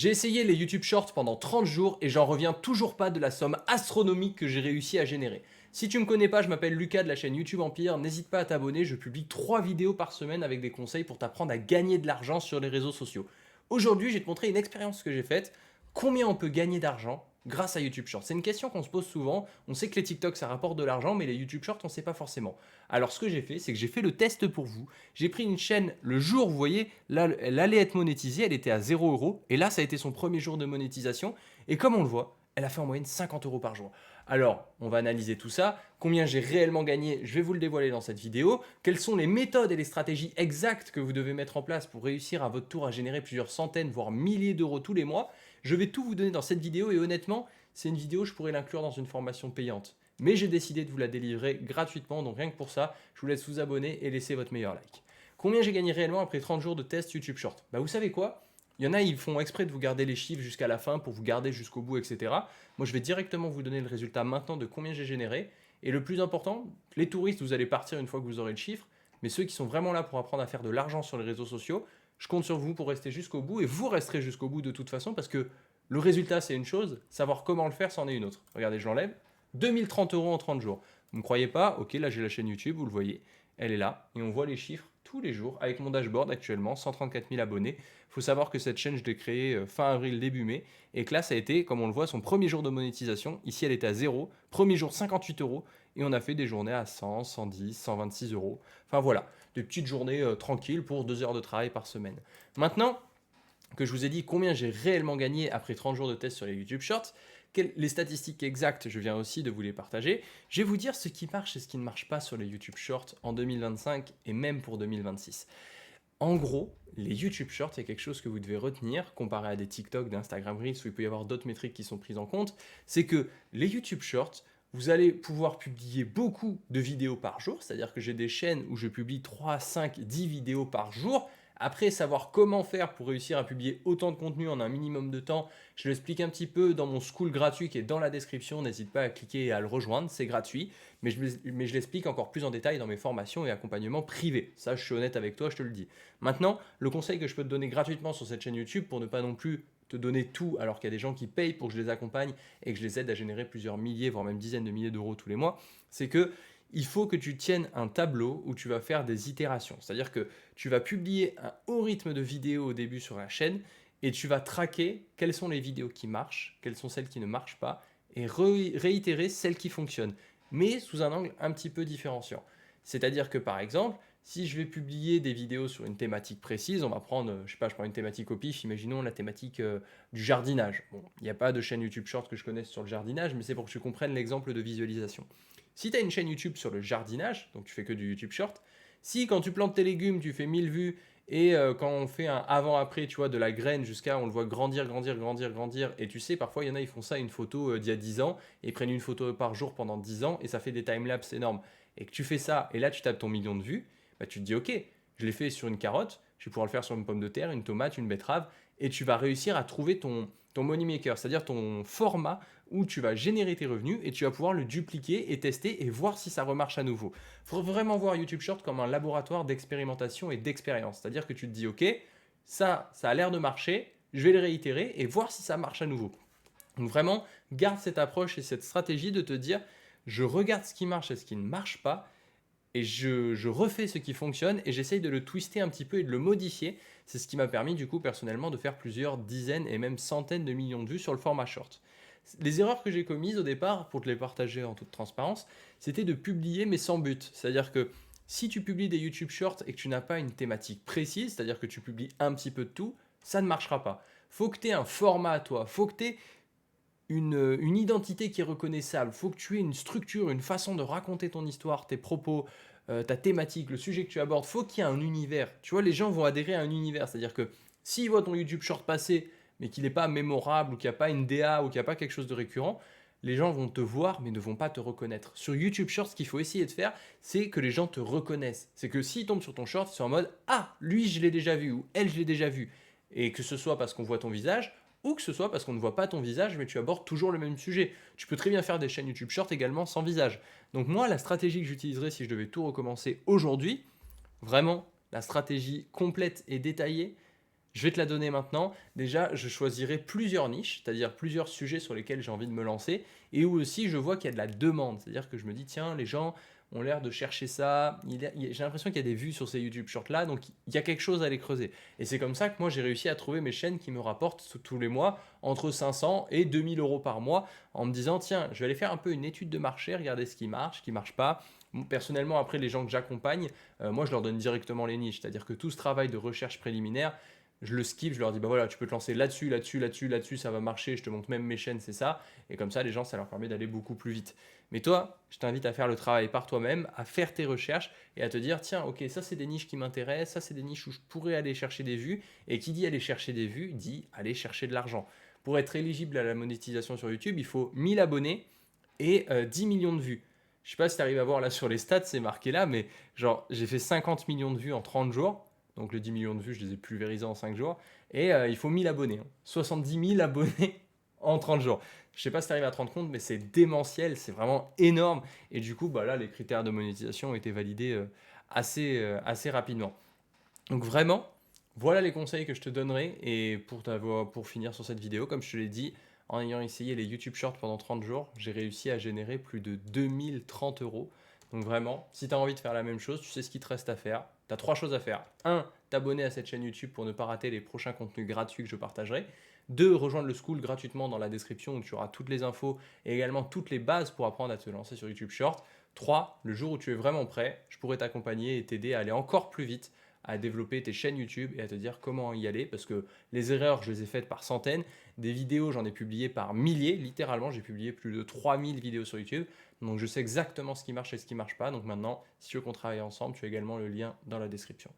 J'ai essayé les YouTube Shorts pendant 30 jours et j'en reviens toujours pas de la somme astronomique que j'ai réussi à générer. Si tu me connais pas, je m'appelle Lucas de la chaîne YouTube Empire, n'hésite pas à t'abonner, je publie 3 vidéos par semaine avec des conseils pour t'apprendre à gagner de l'argent sur les réseaux sociaux. Aujourd'hui, je vais te montrer une expérience que j'ai faite, combien on peut gagner d'argent grâce à YouTube Shorts. C'est une question qu'on se pose souvent, on sait que les TikTok ça rapporte de l'argent, mais les YouTube Shorts on sait pas forcément. Alors ce que j'ai fait, c'est que j'ai fait le test pour vous. J'ai pris une chaîne le jour, vous voyez, là, elle allait être monétisée, elle était à 0 €. Et là, ça a été son premier jour de monétisation. Et comme on le voit, elle a fait en moyenne 50 € par jour. Alors, on va analyser tout ça. Combien j'ai réellement gagné, je vais vous le dévoiler dans cette vidéo. Quelles sont les méthodes et les stratégies exactes que vous devez mettre en place pour réussir à votre tour à générer plusieurs centaines, voire milliers d'euros tous les mois. Je vais tout vous donner dans cette vidéo et honnêtement, c'est une vidéo, je pourrais l'inclure dans une formation payante. Mais j'ai décidé de vous la délivrer gratuitement, donc rien que pour ça, je vous laisse vous abonner et laisser votre meilleur like. Combien j'ai gagné réellement après 30 jours de test YouTube Short? Bah vous savez quoi? Il y en a, ils font exprès de vous garder les chiffres jusqu'à la fin pour vous garder jusqu'au bout, etc. Moi, je vais directement vous donner le résultat maintenant de combien j'ai généré. Et le plus important, les touristes, vous allez partir une fois que vous aurez le chiffre. Mais ceux qui sont vraiment là pour apprendre à faire de l'argent sur les réseaux sociaux, je compte sur vous pour rester jusqu'au bout. Et vous resterez jusqu'au bout de toute façon parce que le résultat, c'est une chose. Savoir comment le faire, c'en est une autre. Regardez, je l'enlève. 2030 € en 30 jours. Vous ne me croyez pas? Ok, là j'ai la chaîne YouTube, vous le voyez. Elle est là et on voit les chiffres tous les jours avec mon dashboard actuellement, 134 000 abonnés. Il faut savoir que cette chaîne, je l'ai créée fin avril, début mai et que là, ça a été, comme on le voit, son premier jour de monétisation. Ici, elle était à 0. Premier jour, 58 € et on a fait des journées à 100, 110, 126 €. Enfin voilà, des petites journées tranquilles pour 2 heures de travail par semaine. Maintenant que je vous ai dit combien j'ai réellement gagné après 30 jours de test sur les YouTube Shorts, les statistiques exactes, je viens aussi de vous les partager. Je vais vous dire ce qui marche et ce qui ne marche pas sur les YouTube Shorts en 2025 et même pour 2026. En gros, les YouTube Shorts, c'est quelque chose que vous devez retenir, comparé à des TikTok, d'Instagram Reels, où il peut y avoir d'autres métriques qui sont prises en compte, c'est que les YouTube Shorts, vous allez pouvoir publier beaucoup de vidéos par jour, c'est-à-dire que j'ai des chaînes où je publie 3, 5, 10 vidéos par jour. Après, savoir comment faire pour réussir à publier autant de contenu en un minimum de temps, je l'explique un petit peu dans mon school gratuit qui est dans la description. N'hésite pas à cliquer et à le rejoindre, c'est gratuit. Mais je l'explique encore plus en détail dans mes formations et accompagnements privés. Ça, je suis honnête avec toi, je te le dis. Maintenant, le conseil que je peux te donner gratuitement sur cette chaîne YouTube pour ne pas non plus te donner tout alors qu'il y a des gens qui payent pour que je les accompagne et que je les aide à générer plusieurs milliers, voire même dizaines de milliers d'euros tous les mois, c'est que il faut que tu tiennes un tableau où tu vas faire des itérations. C'est-à-dire que tu vas publier un haut rythme de vidéos au début sur la chaîne et tu vas traquer quelles sont les vidéos qui marchent, quelles sont celles qui ne marchent pas et réitérer celles qui fonctionnent, mais sous un angle un petit peu différenciant. C'est-à-dire que par exemple, si je vais publier des vidéos sur une thématique précise, on va prendre, je sais pas, je prends une thématique au pif, imaginons la thématique du jardinage. Bon, il n'y a pas de chaîne YouTube Short que je connaisse sur le jardinage, mais c'est pour que tu comprennes l'exemple de visualisation. Si tu as une chaîne YouTube sur le jardinage, donc tu fais que du YouTube Short, si quand tu plantes tes légumes, tu fais 1000 vues et quand on fait un avant-après, tu vois, de la graine jusqu'à, on le voit grandir, grandir, grandir, grandir, et tu sais, parfois il y en a, ils font ça, une photo d'il y a 10 ans, et ils prennent une photo par jour pendant 10 ans, et ça fait des timelapses énormes. Et que tu fais ça, et là tu tapes ton million de vues, bah, tu te dis, ok, je l'ai fait sur une carotte, je vais pouvoir le faire sur une pomme de terre, une tomate, une betterave, et tu vas réussir à trouver ton money maker, c'est-à-dire ton format où tu vas générer tes revenus et tu vas pouvoir le dupliquer et tester et voir si ça remarche à nouveau. Il faut vraiment voir YouTube Short comme un laboratoire d'expérimentation et d'expérience. C'est-à-dire que tu te dis, ok, ça a l'air de marcher, je vais le réitérer et voir si ça marche à nouveau. Donc vraiment, garde cette approche et cette stratégie de te dire, je regarde ce qui marche et ce qui ne marche pas et je refais ce qui fonctionne et j'essaye de le twister un petit peu et de le modifier. C'est ce qui m'a permis du coup personnellement de faire plusieurs dizaines et même centaines de millions de vues sur le format short. Les erreurs que j'ai commises au départ, pour te les partager en toute transparence, c'était de publier mais sans but. C'est-à-dire que si tu publies des YouTube Shorts et que tu n'as pas une thématique précise, c'est-à-dire que tu publies un petit peu de tout, ça ne marchera pas. Faut que tu aies un format à toi, faut que tu aies une identité qui est reconnaissable, faut que tu aies une structure, une façon de raconter ton histoire, tes propos, ta thématique, le sujet que tu abordes, faut qu'il y ait un univers. Tu vois, les gens vont adhérer à un univers, c'est-à-dire que s'ils voient ton YouTube Short passer, mais qu'il n'est pas mémorable, ou qu'il n'y a pas une DA, ou qu'il n'y a pas quelque chose de récurrent, les gens vont te voir, mais ne vont pas te reconnaître. Sur YouTube Short, ce qu'il faut essayer de faire, c'est que les gens te reconnaissent. C'est que s'ils tombent sur ton short, ils sont en mode « Ah, lui, je l'ai déjà vu » ou « Elle, je l'ai déjà vu ». Et que ce soit parce qu'on voit ton visage, ou que ce soit parce qu'on ne voit pas ton visage, mais tu abordes toujours le même sujet. Tu peux très bien faire des chaînes YouTube Short également sans visage. Donc moi, la stratégie que j'utiliserais si je devais tout recommencer aujourd'hui, vraiment, la stratégie complète et détaillée, Je vais te la donner maintenant. Déjà, je choisirai plusieurs niches, c'est-à-dire plusieurs sujets sur lesquels j'ai envie de me lancer et où aussi je vois qu'il y a de la demande. C'est-à-dire que je me dis, tiens, les gens ont l'air de chercher ça. J'ai l'impression qu'il y a des vues sur ces YouTube Shorts là, donc il y a quelque chose à aller creuser. Et c'est comme ça que moi j'ai réussi à trouver mes chaînes qui me rapportent tous les mois entre 500 et 2000 euros par mois en me disant, tiens, je vais aller faire un peu une étude de marché, regarder ce qui marche pas. Personnellement, après, les gens que j'accompagne, moi je leur donne directement les niches, c'est-à-dire que tout ce travail de recherche préliminaire, je le skip, je leur dis bah voilà, tu peux te lancer là-dessus, là-dessus, là-dessus, là-dessus, ça va marcher, je te montre même mes chaînes, c'est ça. Et comme ça, les gens, ça leur permet d'aller beaucoup plus vite. Mais toi, je t'invite à faire le travail par toi-même, à faire tes recherches et à te dire tiens, ok, ça c'est des niches qui m'intéressent, ça c'est des niches où je pourrais aller chercher des vues. Et qui dit aller chercher des vues, dit aller chercher de l'argent. Pour être éligible à la monétisation sur YouTube, il faut 1000 abonnés et 10 millions de vues. Je sais pas si tu arrives à voir là sur les stats, c'est marqué là, mais genre j'ai fait 50 millions de vues en 30 jours. Donc les 10 millions de vues, je les ai pulvérisés en 5 jours. Et il faut 1000 abonnés. 70 000 abonnés en 30 jours. Je sais pas si tu arrives à te rendre compte, mais c'est démentiel, c'est vraiment énorme. Et du coup, bah là, les critères de monétisation ont été validés assez rapidement. Donc vraiment, voilà les conseils que je te donnerai. Et pour finir sur cette vidéo, comme je te l'ai dit, en ayant essayé les YouTube Shorts pendant 30 jours, j'ai réussi à générer plus de 2030 euros. Donc vraiment, si tu as envie de faire la même chose, tu sais ce qu'il te reste à faire. Tu as trois choses à faire. Un, t'abonner à cette chaîne YouTube pour ne pas rater les prochains contenus gratuits que je partagerai. Deux, rejoindre le school gratuitement dans la description où tu auras toutes les infos et également toutes les bases pour apprendre à te lancer sur YouTube Short. 3. Le jour où tu es vraiment prêt, je pourrai t'accompagner et t'aider à aller encore plus vite, à développer tes chaînes YouTube et à te dire comment y aller parce que les erreurs, je les ai faites par centaines. Des vidéos, j'en ai publié par milliers. Littéralement, j'ai publié plus de 3000 vidéos sur YouTube. Donc, je sais exactement ce qui marche et ce qui ne marche pas. Donc, maintenant, si tu veux qu'on travaille ensemble, tu as également le lien dans la description.